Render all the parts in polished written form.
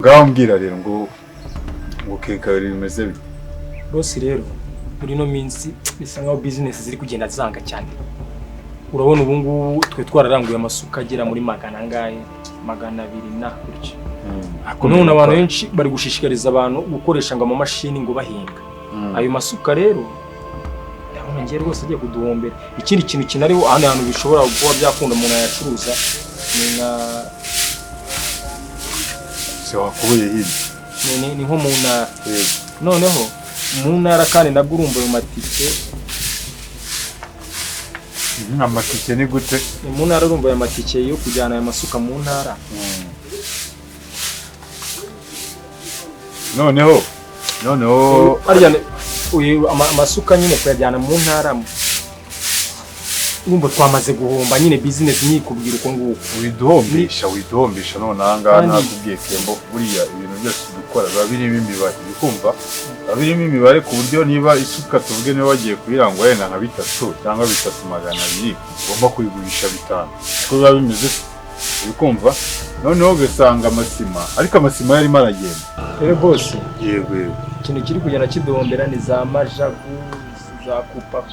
ngaho mbwira rero ngo kenkayori bimeze bite? Rose rero muri no minsi bisa nkaho business ziri kugenda zanga cyane. Urabona ubu ngubu twe twararanguye amasuka agera muri magana angahe 200 na gutyo. None abantu benshi bari gushishikariza abantu gukoresha ngo amamashini ngo bahinga. Ayo masuka rero ndabona ngiye rwose agiye kuduhombera. Ikindi kintu kinariho ahandi hantu bishobora kuba byakunda umuntu yacuruza ni nka se wakubuye hirya ni nko mu ntara. Noneho mu ntara kandi nabwo urumva ayo matike amatike ni gute? Mu ntara urumva ayo matike yo kujyana ayo masuka mu ntara. Noneho arya uyu amasuka nyine kuyajyana mu ntara urumva twamaze guhomba nyine business nyikubwira uko nguko. widuhombesha none ahangaha nakubwiye Kembo buriya ibintu byose dukora biba birimo imibare bikumva birimo imibare ku buryo niba isuka tuvuge niba wagiye kuyirangwa yenda nka 3 cyangwa 3,200 ugomba kuyigurisha 5 kuko biba bimeze bikumva. Noneho ugasanga amasima ariko amasima yarimo aragenda rero bose yego ikintu kiri kugenda kiduhombera ni za majagu za kupa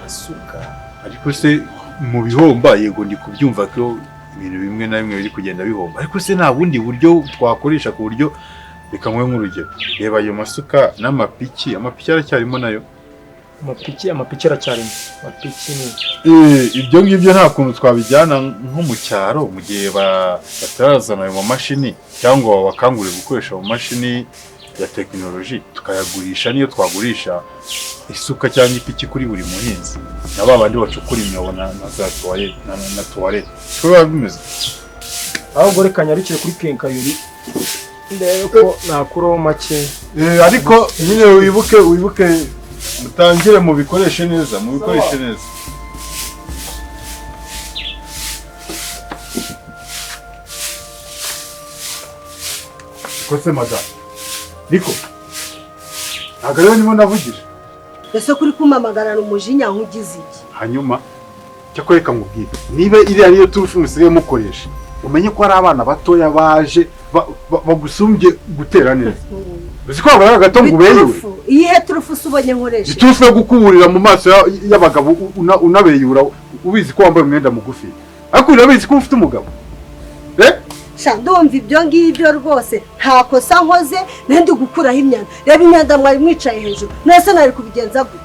masuka. Ariko se mu bihomba yego ndi kubyumva ko ibintu bimwe na bimwe biri kugenda bihomba, ariko se nta bundi buryo twakoresha ku buryo bikamwe nk'urugero reba ayo masuka n'amapiki aracyarimo nayo amapiki aracyarimo amapiki ni ibyo ngibyo nta kuntu twabijyana nko mu cyaro mu gihe batarazana ayo mashini cyangwa bakangurira gukoresha mu mashini ya tekinoloji tukayagurisha. Niyo twagurisha isuka cyangwa ipiki kuri buri muhinzi na babandi bacukura imyobo na za toilette ko biba bimeze. Ahubwo reka nyarukire kuri Kenkayori ndebe ko nakuraho make. Ariko nyine wibuke mutangire mu bikoreshe neza Kose madam Niko ntabwo nimo navugije ese kuri kumamagarana umujinya nkugize iki? Hanyuma cyo kwereka mubwire niba iriya niyo turufu musigaye mukoresha umenye ko ari abana batoya baje bagusumbye gutera neza. Uzi ko abara gato ngo ubeyiwe iyihe turufu subonye nkoresha turufu yo gukuburira mu maso y'abagabo unabeyura ubizi ko wambaye umwenda mugufi ariko urabizi ko ufite umugabo ndumva ibyo ngibyo rwose nta kosa nkoze nandi gukuraho imyanda. Reba imyanda mwari mwicaye hejuru nese nari kubigenza gute?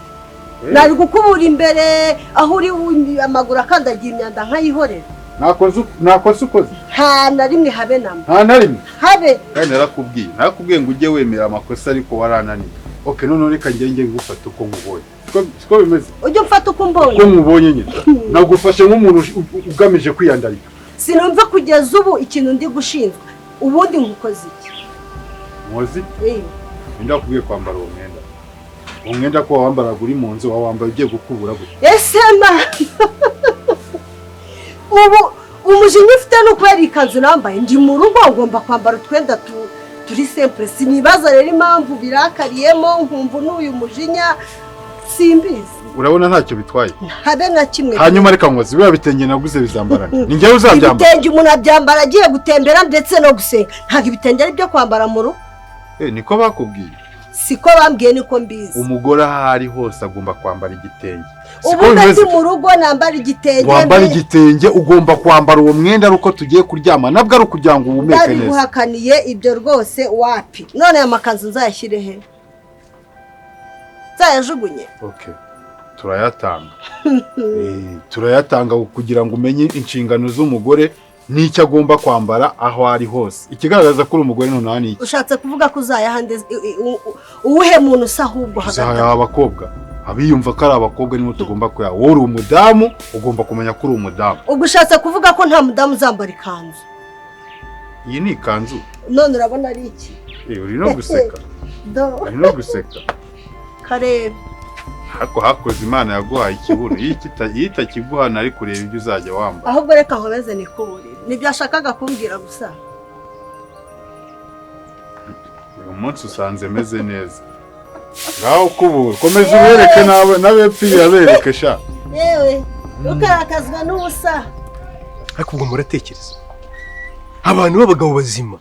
Nari gukubura imbere aho uri amaguru akandagiye imyanda nkayihorera. Nakoze ukoze nta na rimwe habe namwe nta na rimwe habe kandi narakubwiye ngo ujye wemera amakosa ariko warananiye. Okay none reka ngenge ngufata uko nkubonye siko bimeze ujye mfata uko mbonye uko nkubonye nyine nagufashe nk'umuntu ugamije kwiyandarika. Sinumva kugeza ubu ikintu ndi gushinzwa ubundi nkukoze iki muzi ndakubwiye kwambara uwo mwenda ko wambaraga uri mu nzu wambaye ugiye gukubura gute? Ese ma ubu umujinya ufite no kubera ikanzu nambaye ndi mu rugo ngomba kwambara utwenda turi simple. Sinibaza rero impamvu birakariyemo nkumva n'uyu mujinya simbizi. Urabona ntacyo bitwaye habe na kimwe. Hanyuma reka nkoze biba bitenge naguze bizambarana ni njyewe uzabyambara. Ibitenge umuntu abyambara agiye gutembera ndetse no gusenga ntabwo ibitenge ari byo kwambara mu rugo. Niko bakubwiye? Siko bambwiye niko mbizi. Umugore ahari hose agomba kwambara igitenge. Ubu ndi mu rugo nambara igitenge. Wambara igitenge ugomba kwambara uwo mwenda uko tugiye kuryama nabwo ari kugira ngo ubumeke neza. Ndari guhakaniye ibyo rwose wapi none aya makanzu nzayashyire he? Nzayajugunye? Okay turayatanga kugira ngo umenye inshingano z'umugore n'icyo agomba kwambara aho ari hose. Ikigaragaza ko uri umugore none ni iki? Ushatse kuvuga ko uzayahande uwuhe muntu usa ahubwo hagati abakobwa abiyumva ko ari abakobwa niho tugomba kuya wowe uri umudamu ugomba kumenya ko uri umudamu. Ubwo ushatse kuvuga ko nta mudamu uzambara ikanzu? Iyi ni ikanzu none urabona ari iki? Uri no guseka uri no guseka karebe hako hakoze Imana yaguhaye ikibuno yita kiguhana ari kureba ibyo uzajya wambara. Ahubwo reka nkomeze nikuburire nibyo ashakaga kumbwira gusa. Uyu munsi usanze meze neza ngaho kubura komeza ubereke n'abepfiri yabereke sha yewe ukarakazwa n'ubusa. Ariko ubwo muratekereza abantu b'abagabo bazima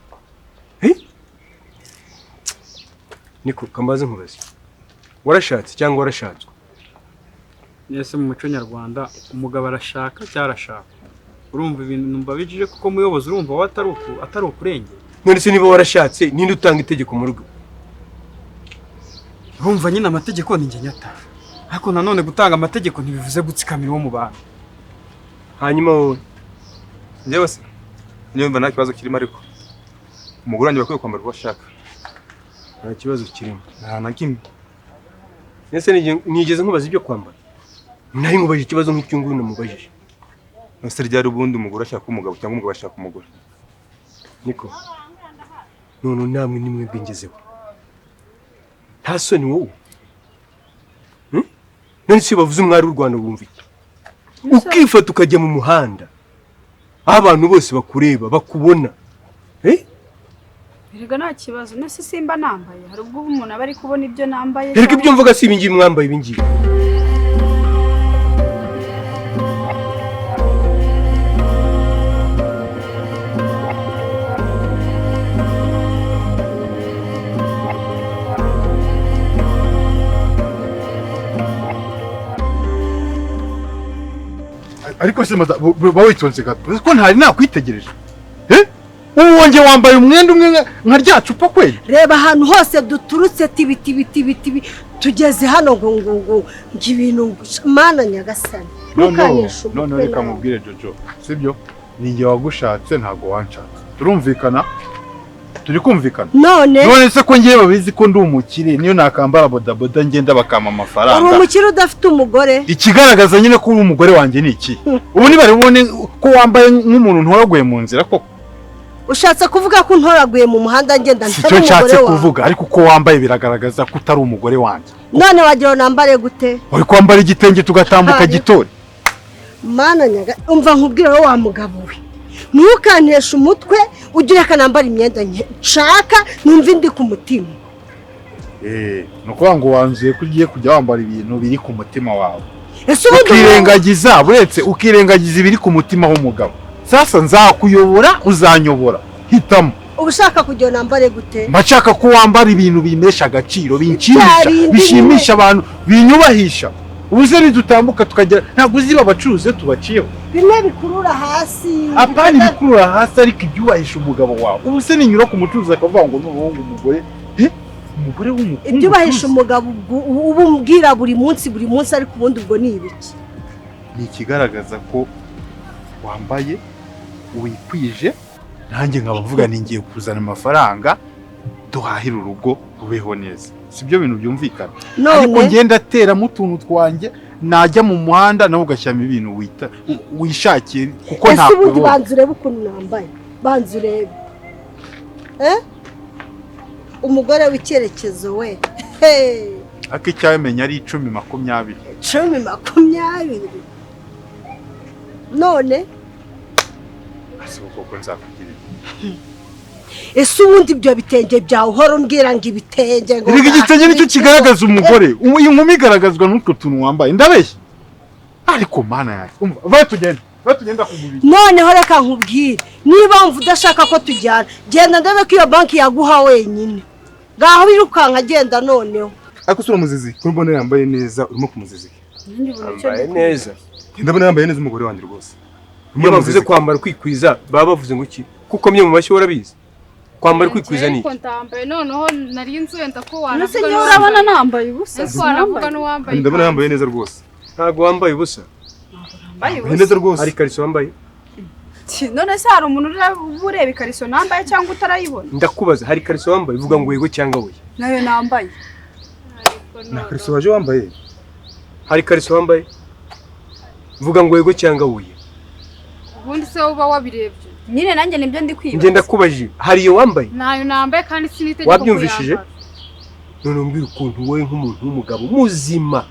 niko kambaze nkubaze warashatse cyangwa warashatswe? Nese mu muco nyarwanda umugabo arashaka cyarashaka. Urumva ibintu numva bijije kuko muyobozi urumva wa atari ukurengera. None se niba warashatse ninde utanga itegeko mu rugo? Urumva nyine amategeko ni njye nyata. Ariko nanone gutanga amategeko ntibivuze gutsikamira wo mu bantu. Hanyuma wowe njyewe se nyumva nta kibazo kirimo ariko umugore wanjye bakwiye kwambara uko ashaka. nta kibazo kirimo. Nta na kimwe. Nese nigeze nkubaza ibyo kwambara? Nari nkubaje ikibazo nk'icyo nguru namubajije. Nose ryari ubundi umugore ashaka umugabo cyangwa umugabo ashaka umugore? Niko none namwe nimwe bwingezeho. Nta soni wowe. None se bavuze umwari w'u Rwanda bumva iki? Ukifata ukajya mu muhanda aho abantu bose bakureba bakubona. Erega nta kibazo nese simba nambaye hari ubwo umuntu aba ari kubona ibyo nambaye. Erega ibyo mvuga si ibingibi mwambaye ibingibi. ariko se maza bawitonze gato ko ntari nakwitegereje ubu wonge wambaye umwenda umwe nka rya cupa kweli. reba ahantu hose duturutse tibiti tugeze hano ngo ibintu mana nyagasani. none reka mubwire Jojo sibyo ninjye wagushatse ntago wanshatse turumvikana turi kumvikana. none se ko ngiye babizi ko ndi umukire niyo nakambara bodaboda ngenda bakama amafaranga. uri umukire udafite umugore? Ikigaragaza nyine ko uri umugore wanjye ni iki? Ubu nibari bubone ko wambaye nk'umuntu ntoraguye mu nzira koko. Ushatse kuvuga ko ntoraguye mu muhanda ngenda ntari umugore wawe? Icyo nshatse kuvuga ariko ko wambaye biragaragaza ko utari umugore wanjye. None wagira nambare gute? Uri kwambara igitenge tugatambuka gitore. Mana nyaga umva nkubwire wowe wa mugabo we. Ntukantesha umutwe ugira kanambara imyenda nshaka numva indi ku mutima. Nuko ngo wanzuye ko ugiye kujya wambara ibintu biri ku mutima wawe. Ese ubundi ukirengagiza buretse ukirengagiza ibiri ku mutima w'umugabo. Sasa nzakuyobora uzanyobora hitamo. Ubushaka kujya nambare gute? Mbashaka ko wambara ibintu bimesha agaciro binshimisha bishimisha abantu binyubahisha. Ubuze nidutambuka tukagera ntabwo uziba abacuruze tubaciyeho. Bimwe bikurura hasi. Apani bikurura hasi ariko ibyubahisha umugabo wawe. Ubuse ninyura ku mucuruzi akavuga ngo n'ubuhungu umugore umugore w'umukungu. Ibyubahisha umugabo ubu mbwira buri munsi ariko ubundi ubwo ni ibiki? Ni ikigaragaza ko wambaye wikwije nanjye nkabavuga ningiye kuzana amafaranga duhahira urugo rubeho neza. Sibyo bintu byumvikana. Ariko ngenda atera mu tuntu twanjye najya mu muhanda nawe ugashyama ibintu wishakiye kuko nta ubundi banzurebe ukuntu nambaye banzurebe umugore w'icyerekezo we akicyamenya ari 10-20 none asuboko nzakugirira. Ese ubundi ibyo bitenge byawe uhora umbwira ngo ibitenge ngo igitenge nicyo kigaragaza umugore inkumi igaragazwa n'utwo tuntu wambaye ndabeshya ariko mana yawe batugenda kumubiri. Noneho reka nkubwire niba wumva udashaka ko tujyana genda ndabe ko iyo banki yaguha wenyine ngaho birukanka agenda. Noneho ariko sura muzizi kumbona yambaye neza urimo kumuzizi yambaye neza ndabona yambaye neza umugore wanjye rwose. Iyo bavuze kwambara kwikwiza baba bavuze ngo iki kuko mye mu mashyi warabizi kwambara kwikwiza ni iki? Ntambaye noneho nari nzenda ko wanavuga no urabona nambaye ubusa. Ese wanavuga no wambaye? Ndabona yambaye neza rwose. Ntago wambaye ubusa. Yambaye neza rwose. Ari kariso wambaye? None se hari umuntu ureba ikariso nambaye cyangwa utarayibona? Ndakubaza hari kariso wambaye vuga ngo yego cyangwa oya. Nayo nambaye. Na kariso waje wambaye? Hari kariso wambaye? Vuga ngo yego cyangwa oya. Ubundi se uba wabirebye? Nyine nanjye nibyo ndi kwibaza. Ngenda kubaje hari iyo wambaye? Nayo nambaye kandi sinitegeko. Wabyumvishije? None umbwira ukuntu wowe nk'umuntu w'umugabo muzima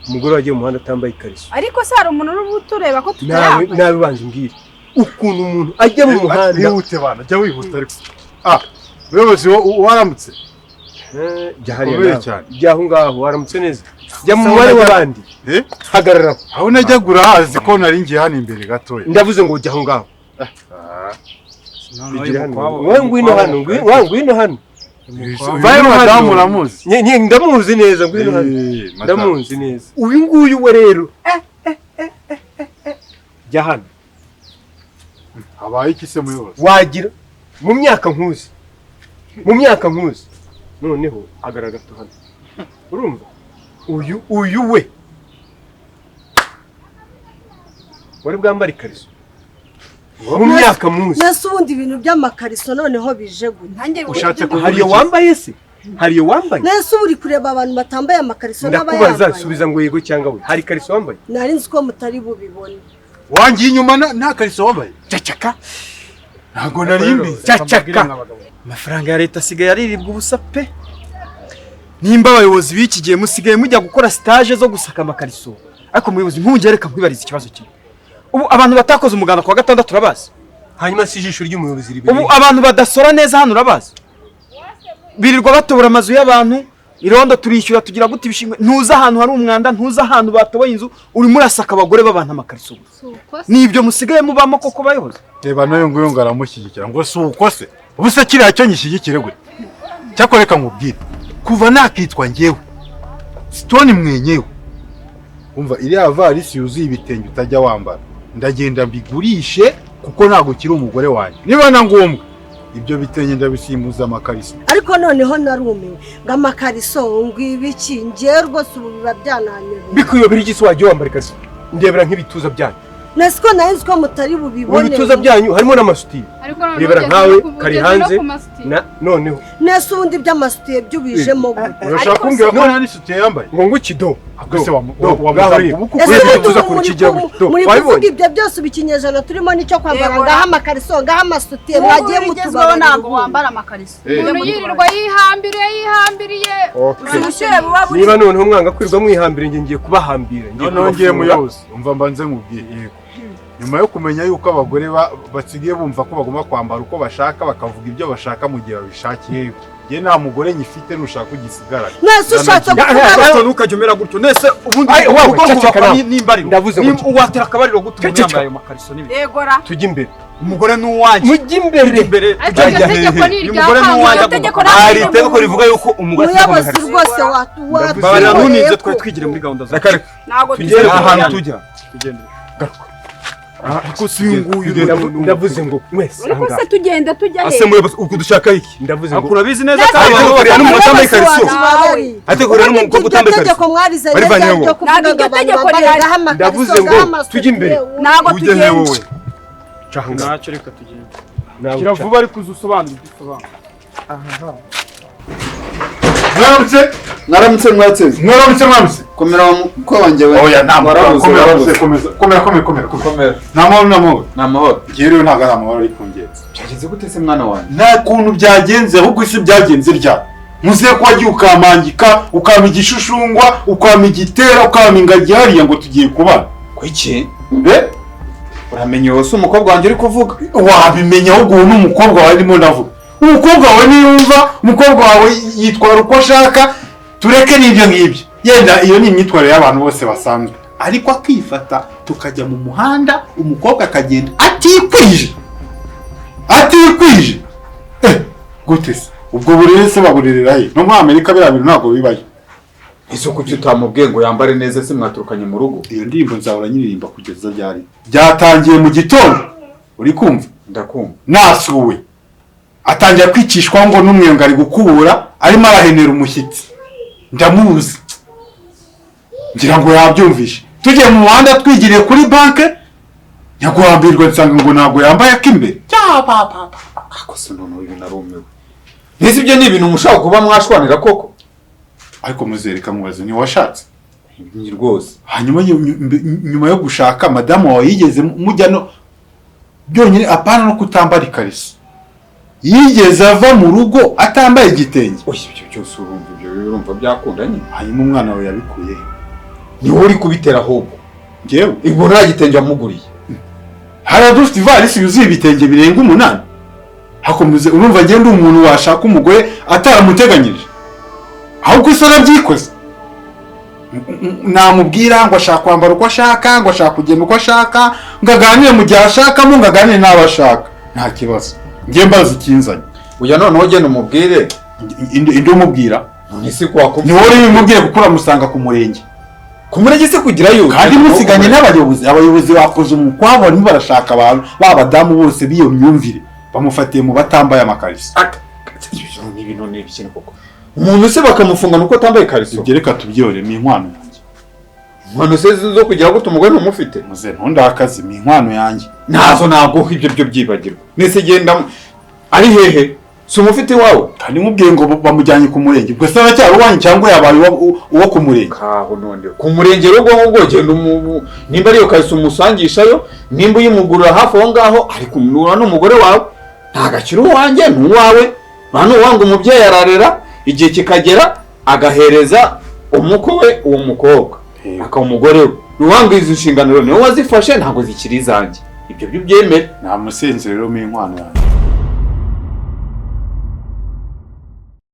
umugore wagiye mu muhanda atambaye ikariso. Ariko se hari umuntu utureba ko tutaramba? Nawe banze umbwire ukuntu umuntu ajya mu muhanda. Yihute bana jya wihuta ariko. Uyobozi waramutse? Jyaho ngaho waramutse neza. Jya mu mubare w'abandi. Hagarara. Aho najyagura hazi ko nari ngiye hano imbere gatoya. Ndavuze ngo jyaho ngaho. Ngwino hano. Vayo madamu uramuzi. Ndamuzi neza ngwino hano. Ndamuzi neza. Uyu nguyu we rero. Jya hano. Habaye iki se muyobozi? Wagira mu myaka nkuzi. Noneho agaragato hano. Urumva? Uyu we. Wari bwambara ikariso. Mu myaka muzi. Nese ubundi ibintu by'amakariso noneho bije gute? Ushatse kuvuga Hariyo wambaye se? Hariyo wambaye? Nese uri kureba abantu batambaye amakariso n'abayambaye. Ndakubaza subiza ngo yego cyangwa we. Hari kariso wambaye? Nari nzi ko mutari bubibone. Wangiye inyuma nta kariso wambaye? Cacaka. Ntago narimbi. Cacaka. Amafaranga ya leta asigaye ariribwa ubusa pe. Nimba abayobozi b'iki gihe musigaye mujya gukora stage zo gusaka amakariso. Ariko muyobozi nkungereka kwibariza ikibazo kimwe. Ubu abantu batakoze umuganda kwa gatandatu turabazi. Hanyuma si ijisho ry'umuyobozi ribi. Ubu abantu badasora neza hano urabazi. Birirwa batobora amazu y'abantu, irondo turishyura tugira gute ibishimwe. Ntuza ahantu hari umwanda, ntuza ahantu batoboye inzu, uri murasaka abagore b'abantu amakariso. Nibyo musigaye mubamo koko bayobozi. Reba nayo nguyo ngaramushyigikira ngo si uko se. Ubu se kiriya cyo nyishyigikire gute? Cyakoreka nkubwire. Kuva nakitwa njyewe. Stone mwenyewe. Umva iriya varisi yuzuye ibitenge utajya wambara. Ndagenda mbigurishe kuko ntago kiri umugore wanjye. Niba na ngombwa ibyo bitenge ndabisimuza amakariso. Ariko noneho narumiwe ngo amakariso ngwibiki ngiye rwose ubu biba byananyobeye. Bikuyobera igisi wagiye wambara ikariso. Ndebera nk'ibituza byanyu. Nese ko nari nzi ko mutari bubibone. Mu bituza byanyu harimo n'amasutiye. Ndebera nkawe kari hanze noneho. Nese ubundi by'amasutiye byubijemo gute? Urashaka kumbwira ko nta n'isutiye yambaye? Ngo ngukido. Akose muri ibyo byose ubikinyejana turimo nicyo kwambara ngaho amakariso ngaho amasutiye mwagiye mutubara ntabwo wambara amakariso. Umuntu yirirwa yihambiriye. Niba noneho mwanga kwirwa mwihambira ngiye kubahambira. Ngiye muyobozi. Umva mbanze nkubwiye. Yego. Nyuma yo kumenya yuko abagore basigiye bumva ko bagomba kwambara uko bashaka bakavuga ibyo bashaka mu gihe babishakiye. Ye nta mugore nyifite nushaka kugisigara. Nese ushatse kuvuga ntukajye umera gutyo. Nese ubundi nimbari. Ndavuze ngo uwatera akabariro gutyo yambaye ayo makariso nibi. Yegora. Tujye imbere. Umugore nuwanjye. Mujye imbere. Tujya hehe. Umugore nuwanjye. Ari itegeko rivuga yuko umugore umuyobozi rwose babarira ntunibyo twari twigire muri gahunda za kare. Ntabwo tugere ahantu tujya. Tugende. Ndavuze ngo mwese ariko se tugenda tujya he? Ase muyobozi uko dushaka iki? Ndavuze ngo urabizi neza ko abakorera n'umuntu utambaye ikariso. Ategurira n'umukobwa utambaye ikariso. Bari vanyeho. Ndavuze ngo tujye imbere. Ntabwo tugenda. Canga. Ntacyo reka tugende. Kira vuba ariko uzusobanura igisobanuro. Mwaramutse komera ko wanjye we. Oya komera. Namahoro. Ngiye ntago ari amahoro ari kungenza. Byagenze gute se mwana wanjye? Nta kuntu byagenze ahubwo isi byagenze rya. Muze ko wagiye ukamangika, ukama igishushungwa, ukama igitera, ukama ingagi hariya ngo tugiye kubana. Kwiki? Uramenye wose umukobwa wanjye uri kuvuga? Wabimenya ahubwo uwo n'umukobwa wawe arimo ndavuga. Umukobwa wawe niyumva, umukobwa wawe yitwara uko ashaka, tureke n'ibyo ngibyo. Yenda iyo ni imyitwarire y'abantu bose basanzwe. Ariko akifata tukajya mu muhanda, umukobwa akagenda atikwije. Gute se? Ubwo burere se baburerera he? No muri Amerika biriya bintu ntabwo bibaye. Ese kuki utamubwiye ngo yambare neza se mwaturukanye mu rugo? Iyo ndirimbo nzahora nyiririmba kugeza ryari. Byatangiye mu gitondo. Uri kumva? Ndakumva. Nasuwe. Atangira kwicishwa ngo n'umwenga ari gukubura, arimo arahenera umushyitsi. Ndamuzi. Ngira ngo yabyumvishe. Tugiye mu muhanda twigiriye kuri banke, nyaguhambirwa nsanga ngo ntabwo yambaye akimbere. Akose none uyu narumewe. Nese ibyo ni ibintu mushaka kuba mwashwanira koko? Ariko muzereka mubaze ni washatse. Ni rwose. Hanyuma nyuma yo gushaka madamu wawe yigeze mujya no byonyine apana no kutambara ikariso. Yigeze ava mu rugo atambaye igitenge. Oya ibyo cyose urumva byakundanye. Hanyuma umwana wawe yabikuye. Ni wowe uri kubitera ahubwo. Ngewe ibwo nta gitenge amuguriye. Hari dufite ivarisi yuzuye ibitenge birenga 8. Hakomeze urumva agenda umuntu washaka umugore ataramuteganyirije. Ahubwo isora byikoze. Namubwira ngo ashaka kwambara uko ashaka, ngo ashaka kugenda uko ashaka, ngaganire mu gihe ashakamo, ngaganire n'abashaka. Nta kibazo. Ngiye mbaza ikinzanye. Uya noneho genda umubwire indi umubwira none se ko wakumva ni wowe bimubwiye kuko uramusanga ku murenge se kugirayo kandi musiganye abayobozi bakoze umukwabo barimo barashaka abantu b'abadamu bose biyo myumvire bamufatiye mu batambaye amakariso ibintu ni ibiki koko umuntu se bakamufunga nuko atambaye kariso ibyo reka tubyore ni inkwano yanjye inkwano se zo kugira ngo umugore ntumufite muze ntundakaze ni inkwano yanjye nazo ntabwo ibyo byo byibagirwa nese genda ari hehe si umufite iwawe kandi mubwiye ngo bamujyanye ku murenge ubwo se aracyari uwanyu cyangwa yabaye uwo ku murenge kaho none ku murenge rwo ngo genda nimba ariyo kariso umusangishayo nimba uyimugurira hafi aho ngaho ari kumura n'umugore wawe nta gakiro wanjye n'uwawe bano wanga umubyeyi ararera igihe kikagera agahereza umukwe we uwo mukobwa aka umugore we ruwanga izi nshingano niwe wazifashe ntabwo zikiri izanjye ibyo byemere nta musenzi rero mu inkwano yanjye